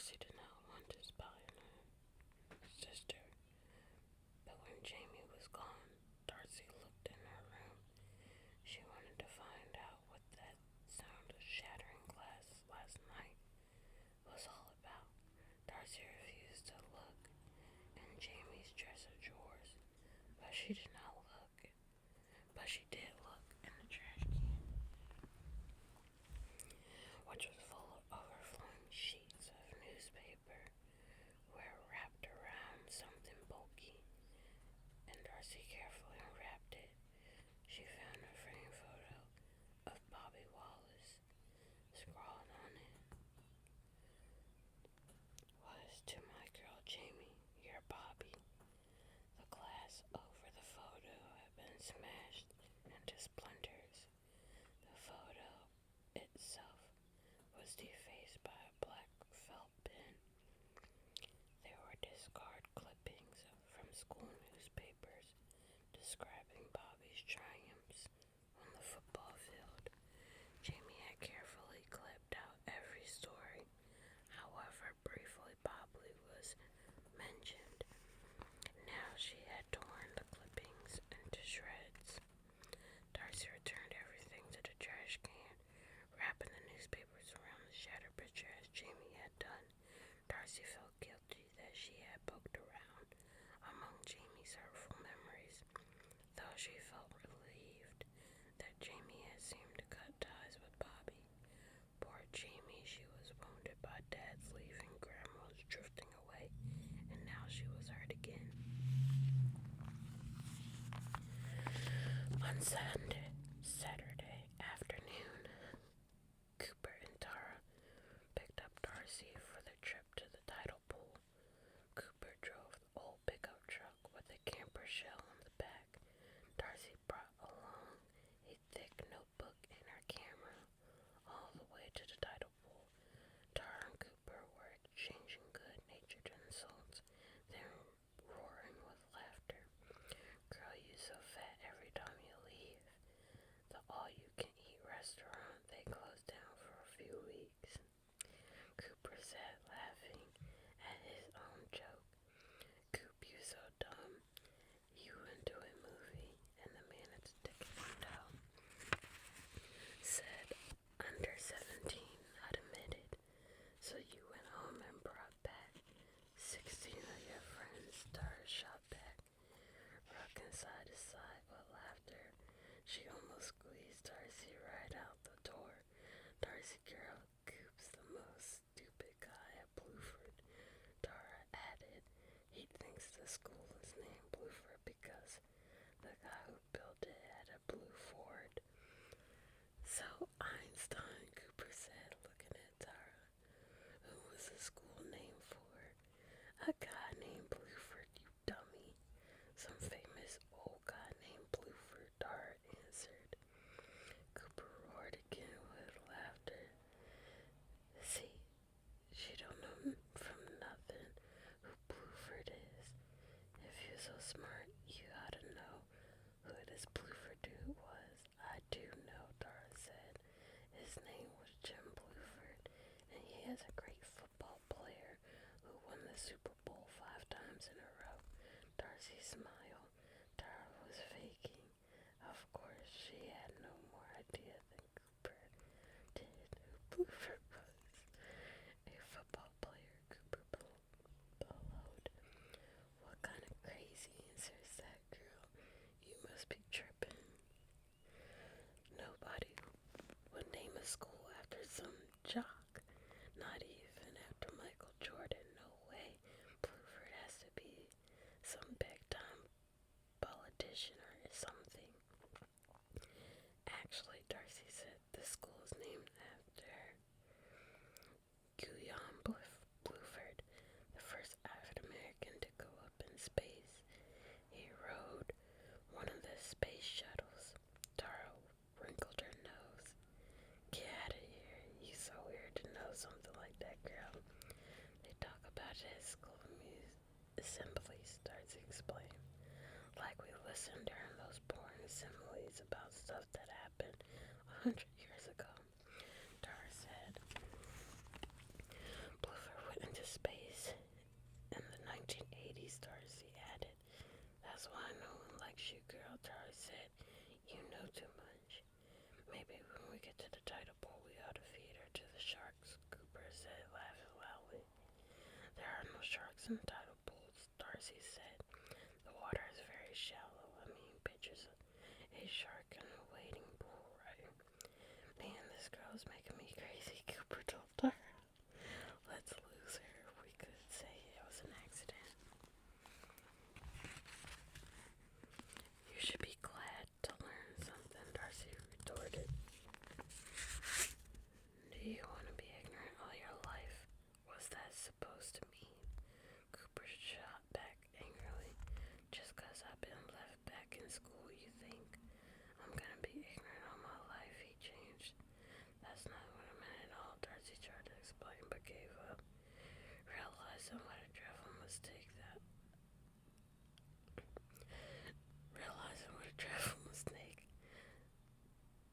Darcy did not want to spy on her sister, but when Jamie was gone, Darcy looked in her room. She wanted to find out what that sound of shattering glass last night was all about. Darcy refused to look in Jamie's dresser drawers, but she did not look. But she did look in the trash can, which was full of overflowing sheets of newspaper, where wrapped around something bulky, and Darcy carefully unwrapped it. She found a framed photo of Bobby Wallace. Scrawled on it was, "To my girl Jamie, your Bobby." The glass over the photo had been smashed into splinters. The photo itself was defaced by a black felt pen. There were discard clippings from school newspapers describing Bobby's triumphs on the football field. Jamie had carefully clipped out every story. However, briefly Bobby was mentioned. Now she had torn the clippings into shreds. Darcy returned everything to the trash can, wrapping the newspapers around the shattered picture as Jamie had done. Darcy felt guilty that she had poked around among Jamie's hurtful memories, though she felt relieved that Jamie had seemed to cut ties with Bobby. Poor Jamie, she was wounded by Dad's leaving, Grandma was drifting away, and now she was hurt again. On Saturday afternoon, Cooper and Tara picked up Darcy for the trip to the tidal pool. Cooper drove the old pickup truck with a camper shell on the back. Darcy brought along a thick notebook and her camera all the way to the tidal pool. Tara and Cooper were exchanging good-natured insults, then roaring with laughter. "Girl, you so fat every time you leave. The all-you-can-eat restaurant, they closed down for a few weeks." Cooper said, laughing at his own joke. "Coop, you so dumb. You went to a movie, and the man at the ticket window said under 17, not admitted. So you went home and brought back 16 of your friends." Tara shot back, rocking side to side with laughter. She almost squeezed Darcy right out the door. "Darcy girl, Coop's the most stupid guy at Blueford." Tara added, "He thinks the school is named Blueford because the guy who built it had a blue Ford." "So Einstein," Cooper said, looking at Tara. "Who was the school named for?" "A guy named Blueford, you dummy. Some famous old guy named Blueford," Tara answered. Cooper roared again with laughter. "See, she don't know from nothing who Blueford is. If you're so smart, you ought to know who this Blueford dude was." "I do know," Tara said. "His name was Jim Blueford, and he is a great football player who won the Super Bowl 5 times in a row." Darcy smiled. Tara was faking. Of course, she had no more idea than Cooper did who Blueford was. "A football player," Cooper bellowed. "What kind of crazy answer is that, girl? You must be tripping. Nobody would name a school after some jock. Not even after Michael Jordan. No way. Blueford has to be some big-time politician or something." "Actually," Darcy said, "the school is named after Guion Blueford, the first African-American to go up in space. He rode one of the space shuttles." Tara wrinkled her nose. "Get out of here. You so weird to know something like that, girl." "They talk about it at school assemblies," Darcy explained. "Like we listened during those boring assemblies about stuff that happened 100 years ago." Tara said. Blueford went into That's why no one likes you, girl, Tara said. You know too much. Maybe when we get to the tidal pool, we ought to feed her to the sharks, Cooper said, laughing loudly. There are no sharks in tidal pools, Darcy said. The water is very shallow. Pictures a shark in a wading pool, right? Man, this girl's making me crazy, Cooper told her. Let's lose her. We could say it was an accident. You should be glad to learn something, Darcy retorted. Do you want to be ignorant all your life? What's that supposed to mean? Cooper shot back angrily. Just 'cause I've been left back in school, you think I'm gonna be ignorant all my life? He changed. That's not what I meant at all, Darcy tried to explain, but gave up. Realizing what a dreadful mistake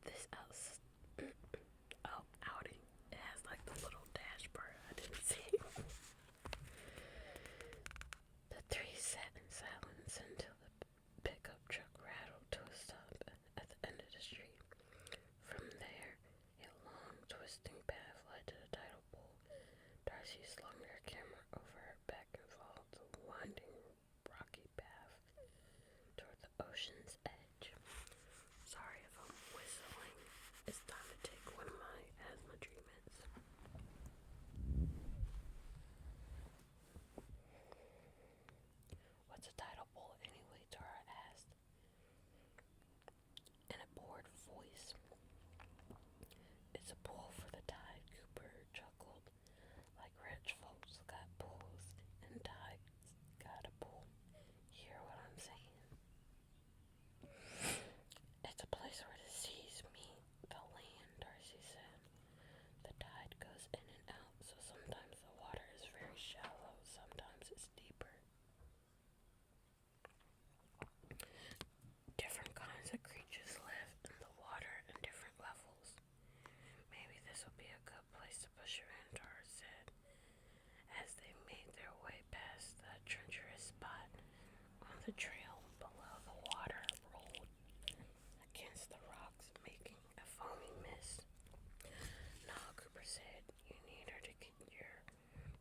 this outing. It has like the little dash part I didn't see. The three sat in silence until the pickup truck rattled to a stop at the end of the street. From there, a long, twisting path led to the tidal pool. Darcy slung her camera over her back and followed the winding, rocky path toward the ocean's edge. Sorry if I'm whistling. It's time to take one of my asthma treatments. What's a tidal pool anyway? Tara asked in a bored voice. It's a pool for the tide, Cooper chuckled. Like rich folks got pools and tides got a pool. Hear what I'm saying? It's a place where the seas meet the land, Darcy said. The tide goes in and out, so sometimes the water is very shallow, sometimes it's deeper. Different kinds of creatures live in the water in different levels. Maybe this will be a good place to push her in, Tara said, as they made their way past the treacherous spot on the trail below. The water rolled against the rocks, making a foamy mist. No, Cooper said, you need her to get your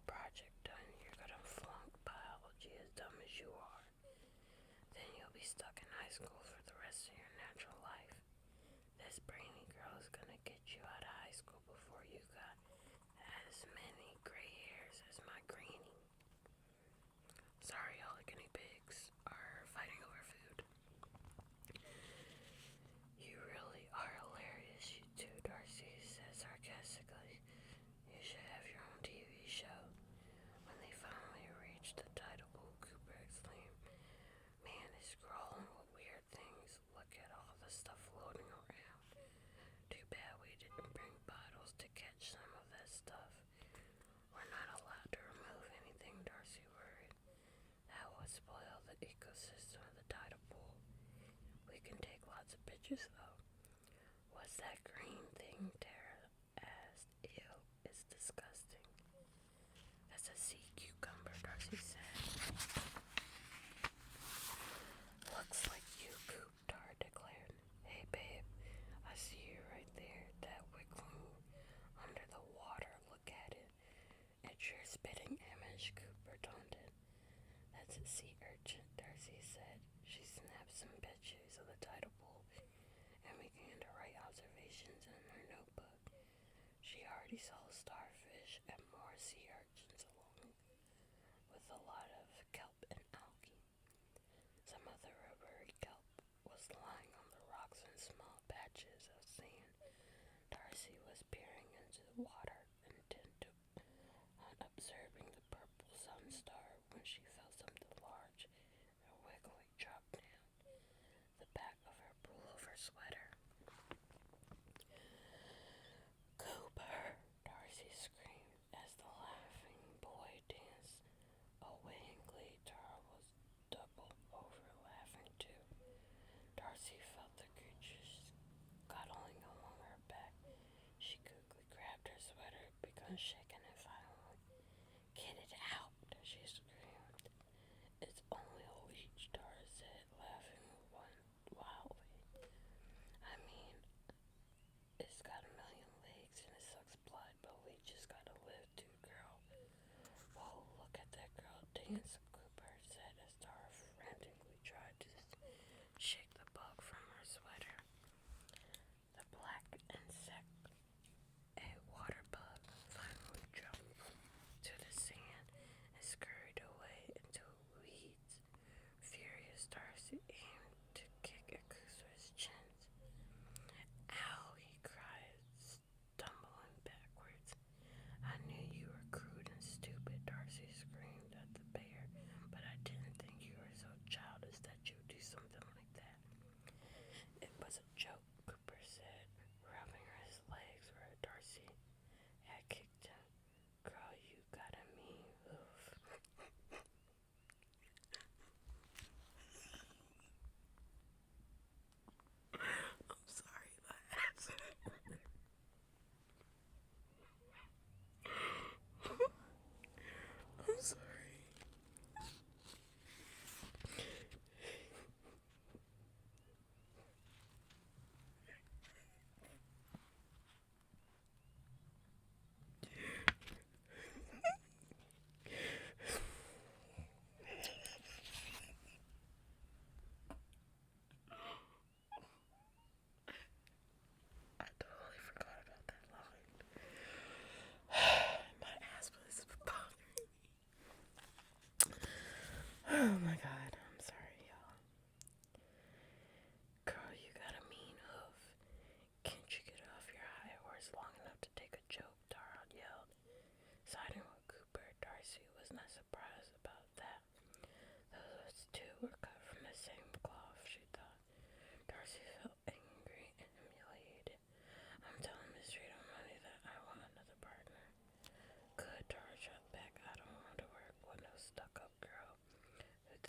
project done. You're gonna flunk biology as dumb as you are. Then you'll be stuck in high school for the rest of your natural life. This brainy girl is gonna get you out of high school before you got as many gray hairs as my granny. Sorry, all the guinea pigs are fighting over food. You really are hilarious, you two, Darcy said sarcastically. You should have your own TV show. When they finally reached the tidal pool, Cooper exclaimed, Man, it's crawling with weird things. Look at all the stuff floating around. Too bad we didn't bring bottles to catch some of that stuff. We're not allowed to remove anything, Darcy worried. That would spoil the ecosystem of the tidal pool. We can take lots of pictures, though. What's that green thing? Tara asked. Ew, it's disgusting. That's a sea cucumber, Darcy said. Looks like you, Coop, Tara declared. Hey, babe, I see you right there. That wiggling under the water. Look at it. It's your spitting image, Cooper taunted. That's a sea urchin, Darcy said. She snapped some pictures of the tidal pool and began to write observations in her notebook. She already saw starfish and more sea urchins along with a lot of kelp and algae. Some of the rubbery kelp was lying on the rocks in small patches of sand. Darcy was peering into the water, intent on observing the purple sun star, when she felt something large and wiggly drop down the back of her pullover sweater. Cooper, Darcy screamed as the laughing boy danced away in glee. Tara was doubled over laughing too. Darcy felt the creatures cuddling along her back. She quickly grabbed her sweater, began shaking it violently. Get it out, she screamed. It's only a leech, Tara said.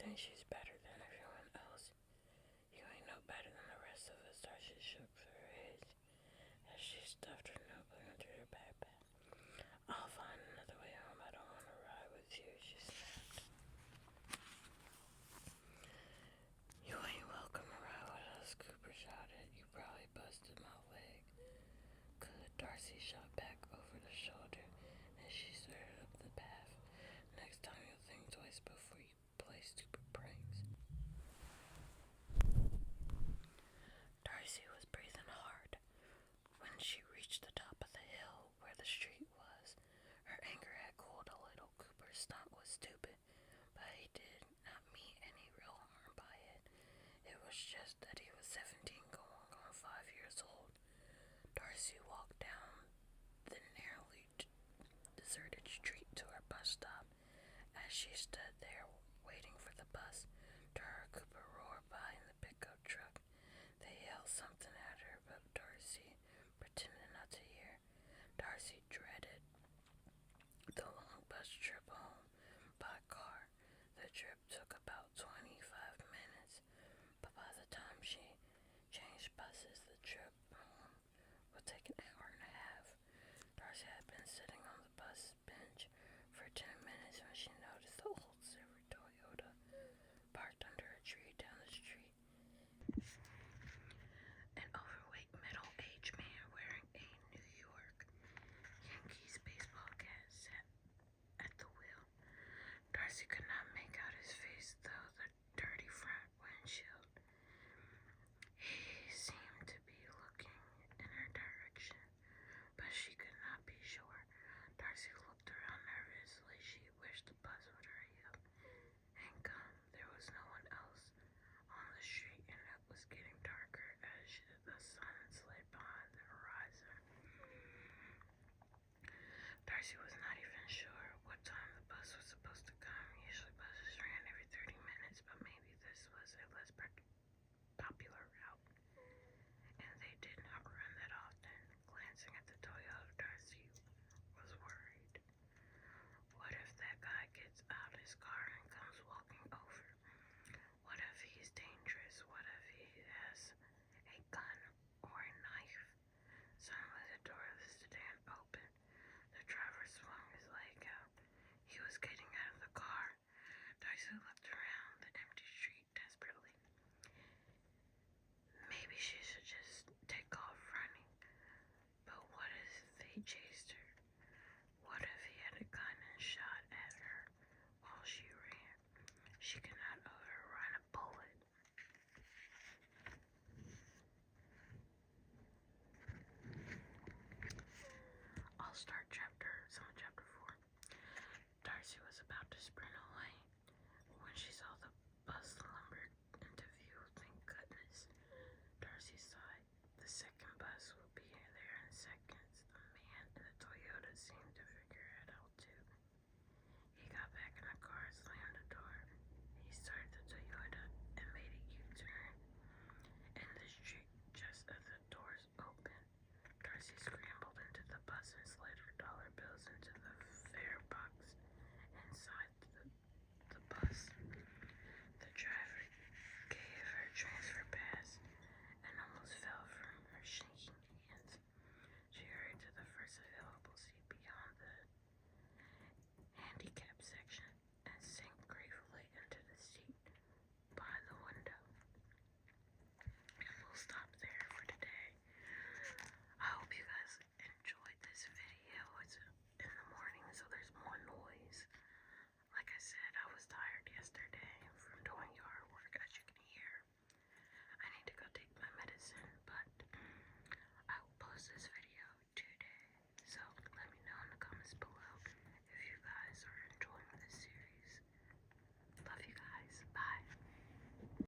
think she's better than everyone else? You ain't no better than the rest of us. Darcy shook through her head as she stuffed her notebook into her backpack. I'll find another way home. I don't want to ride with you, she snapped. You ain't welcome to ride with us, Cooper shouted. You probably busted my leg. Good, Darcy shot back over the shoulder as she started up the path. Next time you'll think twice before you play stupid pranks. Darcy was breathing hard. When she reached the top of the hill where the street was, her anger had cooled a little. Cooper's stunt was stupid, but he did not mean any real harm by it. It was just that he was 17 going on 5 years old. Darcy walked down the nearly deserted street to her bus stop. As she stood there waiting for the bus to her, Cooper roared by in the pickup truck. They yelled something at her, but Darcy pretended not to hear. Darcy dreaded the long bus trip home by car. The trip took about 25 minutes, but by the time she changed buses, the trip home would take an hour and a half. Darcy had been sitting on the bus bench for 10 minutes when she noticed the old silver Toyota parked under a tree down the street. An overweight middle-aged man wearing a New York Yankees baseball cap sat at the wheel. Darcy could not make out his face through the dirty front windshield. He seemed to be looking in her direction, but she could not be sure. Darcy looked around nervously. She wished the bus would hurry up and come. There was no one else on the street, and it was getting darker as the sun slid behind the horizon. Darcy was not even